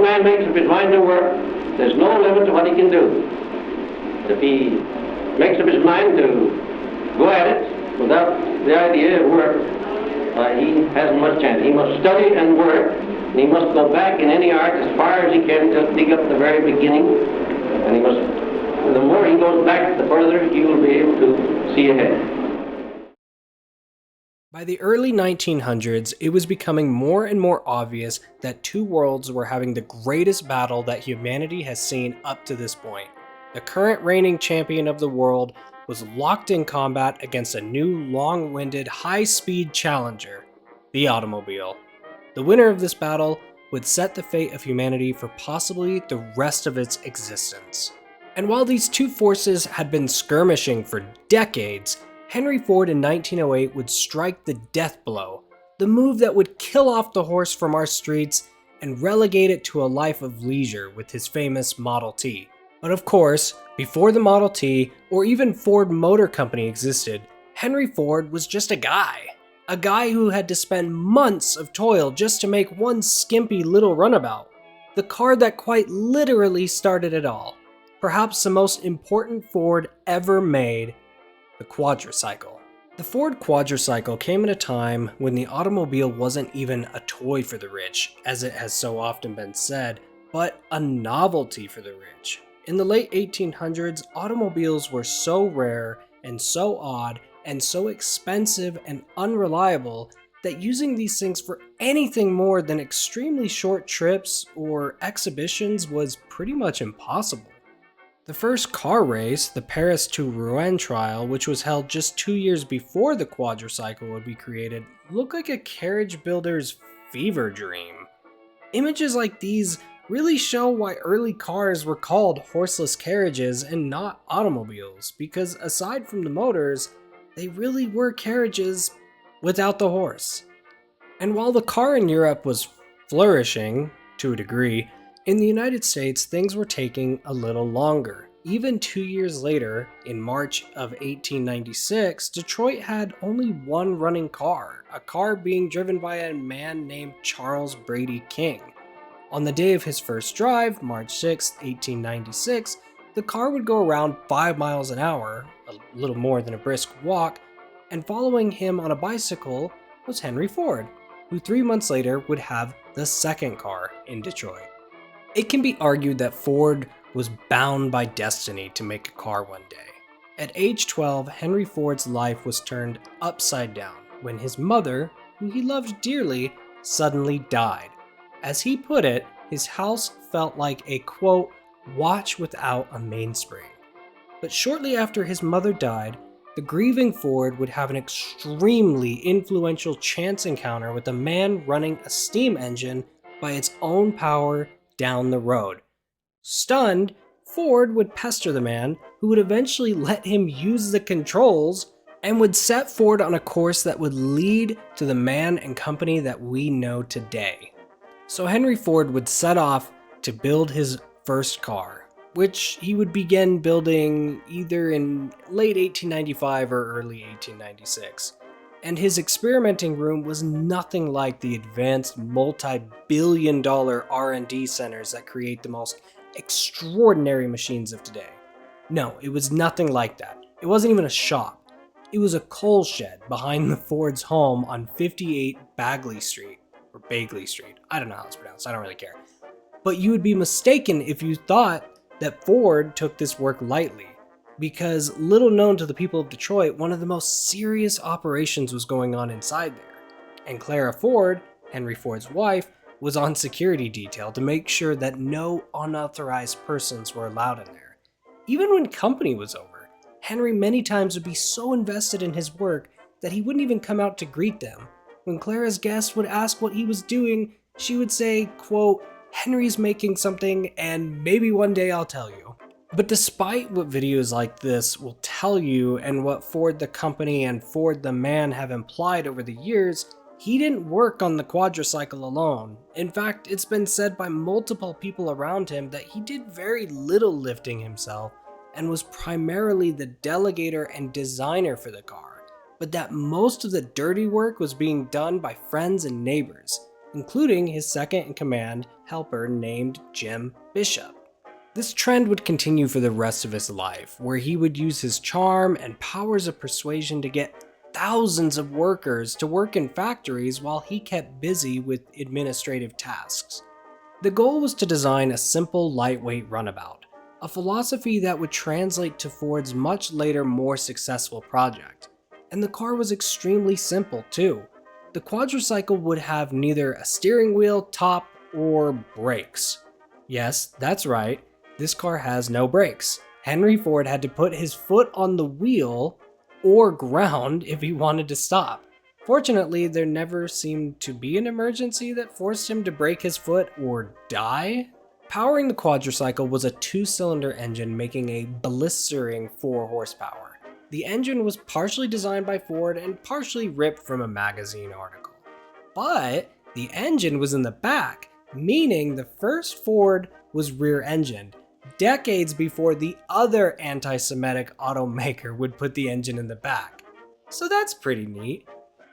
man makes up his mind to work, there's no limit to what he can do. If he makes up his mind to go at it without the idea of work, he hasn't much chance. He must study and work, and he must go back in any art as far as he can to dig up the very beginning, and the more he goes back, the further he will be able to see ahead. By the early 1900s, it was becoming more and more obvious that two worlds were having the greatest battle that humanity has seen up to this point. The current reigning champion of the world was locked in combat against a new long-winded high-speed challenger, the automobile. The winner of this battle would set the fate of humanity for possibly the rest of its existence. And while these two forces had been skirmishing for decades, Henry Ford in 1908 would strike the death blow, the move that would kill off the horse from our streets and relegate it to a life of leisure with his famous Model T. But of course, before the Model T or even Ford Motor Company existed, Henry Ford was just a guy who had to spend months of toil just to make one skimpy little runabout. The car that quite literally started it all. Perhaps the most important Ford ever made, the Quadricycle. The Ford Quadricycle came at a time when the automobile wasn't even a toy for the rich, as it has so often been said, but a novelty for the rich. In the late 1800s, automobiles were so rare and so odd and so expensive and unreliable that using these things for anything more than extremely short trips or exhibitions was pretty much impossible. The first car race, the Paris to Rouen trial, which was held just 2 years before the Quadricycle would be created, looked like a carriage builder's fever dream. Images like these really show why early cars were called horseless carriages and not automobiles, because aside from the motors, they really were carriages without the horse. And while the car in Europe was flourishing, to a degree, in the United States things were taking a little longer. Even 2 years later, in March of 1896, Detroit had only one running car, a car being driven by a man named Charles Brady King. On the day of his first drive, March 6, 1896, the car would go around 5 miles an hour, a little more than a brisk walk, and following him on a bicycle was Henry Ford, who 3 months later would have the second car in Detroit. It can be argued that Ford was bound by destiny to make a car one day. At age 12, Henry Ford's life was turned upside down when his mother, who he loved dearly, suddenly died. As he put it, his house felt like a, quote, watch without a mainspring. But shortly after his mother died, the grieving Ford would have an extremely influential chance encounter with a man running a steam engine by its own power down the road. Stunned, Ford would pester the man, who would eventually let him use the controls and would set Ford on a course that would lead to the man and company that we know today. So Henry Ford would set off to build his first car, which he would begin building either in late 1895 or early 1896. And his experimenting room was nothing like the advanced multi-billion-dollar R&D centers that create the most extraordinary machines of today. No, it was nothing like that. It wasn't even a shop. It was a coal shed behind the Ford's home on 58 Bagley Street, or Bagley Street. I don't know how it's pronounced, I don't really care. But you would be mistaken if you thought that Ford took this work lightly, because little known to the people of Detroit, one of the most serious operations was going on inside there. And Clara Ford, Henry Ford's wife, was on security detail to make sure that no unauthorized persons were allowed in there. Even when company was over, Henry many times would be so invested in his work that he wouldn't even come out to greet them. When Clara's guests would ask what he was doing, she would say, quote, Henry's making something and maybe one day I'll tell you. But despite what videos like this will tell you and what Ford the company and Ford the man have implied over the years, he didn't work on the Quadricycle alone. In fact, it's been said by multiple people around him that he did very little lifting himself and was primarily the delegator and designer for the car, but that most of the dirty work was being done by friends and neighbors, including his second-in-command helper named Jim Bishop. This trend would continue for the rest of his life, where he would use his charm and powers of persuasion to get thousands of workers to work in factories while he kept busy with administrative tasks. The goal was to design a simple, lightweight runabout, a philosophy that would translate to Ford's much later, more successful project. And the car was extremely simple too. The Quadricycle would have neither a steering wheel, top, or brakes. Yes, that's right, this car has no brakes. Henry Ford had to put his foot on the wheel or ground if he wanted to stop. Fortunately, there never seemed to be an emergency that forced him to break his foot or die. Powering the Quadricycle was a 2-cylinder engine making a blistering 4 horsepower. The engine was partially designed by Ford and partially ripped from a magazine article. But the engine was in the back, meaning the first Ford was rear-engined, decades before the other anti-Semitic automaker would put the engine in the back. So that's pretty neat.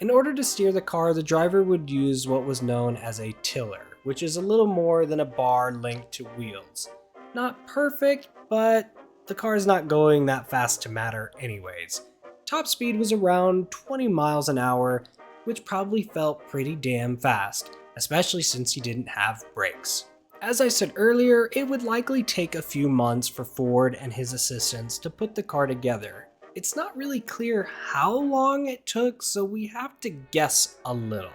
In order to steer the car, the driver would use what was known as a tiller, which is a little more than a bar linked to wheels. Not perfect, but the car is not going that fast to matter anyways. Top speed was around 20 miles an hour, which probably felt pretty damn fast, especially since he didn't have brakes. As I said earlier, it would likely take a few months for Ford and his assistants to put the car together. It's not really clear how long it took, so we have to guess a little.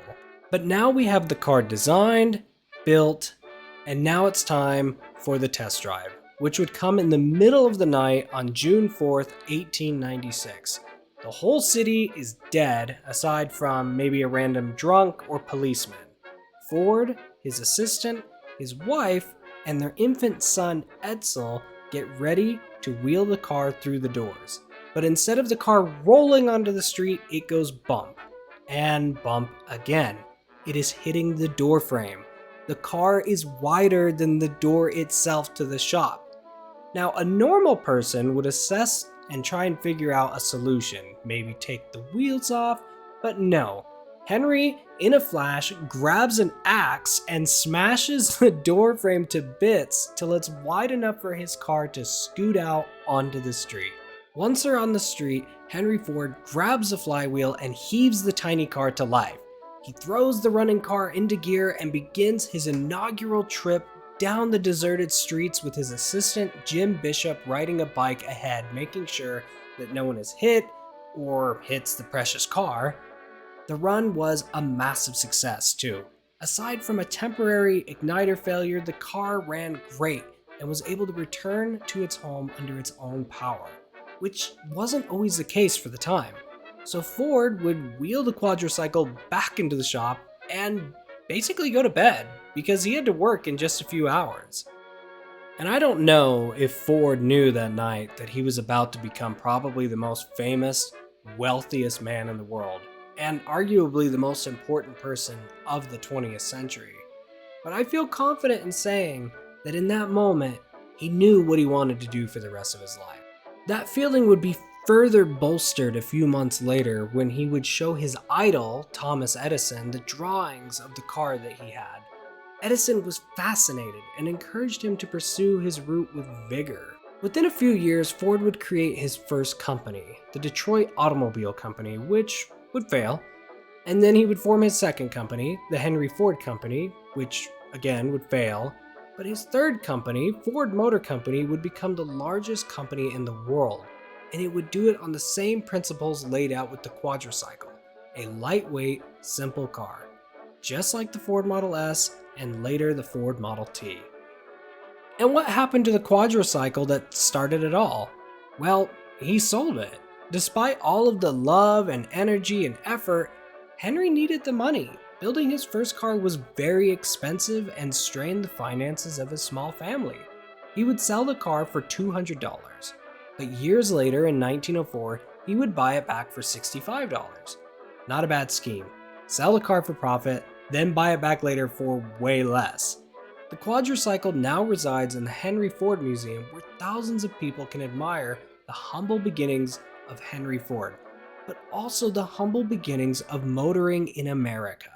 But now we have the car designed, built, and now it's time for the test drive, which would come in the middle of the night on June 4th, 1896. The whole city is dead, aside from maybe a random drunk or policeman. Ford, his assistant, his wife, and their infant son Edsel get ready to wheel the car through the doors. But instead of the car rolling onto the street, it goes bump. And bump again. It is hitting the door frame. The car is wider than the door itself to the shop. Now, a normal person would assess and try and figure out a solution. Maybe take the wheels off, but no. Henry, in a flash, grabs an axe and smashes the door frame to bits till it's wide enough for his car to scoot out onto the street. Once they're on the street, Henry Ford grabs the flywheel and heaves the tiny car to life. He throws the running car into gear and begins his inaugural trip down the deserted streets with his assistant Jim Bishop riding a bike ahead, making sure that no one is hit or hits the precious car. The run was a massive success too. Aside from a temporary igniter failure, the car ran great and was able to return to its home under its own power, which wasn't always the case for the time. So Ford would wheel the Quadricycle back into the shop and basically go to bed because he had to work in just a few hours. And I don't know if Ford knew that night that he was about to become probably the most famous, wealthiest man in the world, and arguably the most important person of the 20th century. But I feel confident in saying that in that moment, he knew what he wanted to do for the rest of his life. That feeling would be further bolstered a few months later when he would show his idol, Thomas Edison, the drawings of the car that he had. Edison was fascinated and encouraged him to pursue his route with vigor. Within a few years, Ford would create his first company, the Detroit Automobile Company, which would fail. And then he would form his second company, the Henry Ford Company, which again would fail. But his third company, Ford Motor Company, would become the largest company in the world. And it would do it on the same principles laid out with the Quadricycle, a lightweight, simple car, just like the Ford Model S and later the Ford Model T. And what happened to the Quadricycle that started it all? Well, he sold it. Despite all of the love and energy and effort, Henry needed the money. Building his first car was very expensive and strained the finances of his small family. He would sell the car for $200, but years later in 1904, he would buy it back for $65. Not a bad scheme. Sell the car for profit, then buy it back later for way less. The Quadricycle now resides in the Henry Ford Museum, where thousands of people can admire the humble beginnings of Henry Ford, but also the humble beginnings of motoring in America.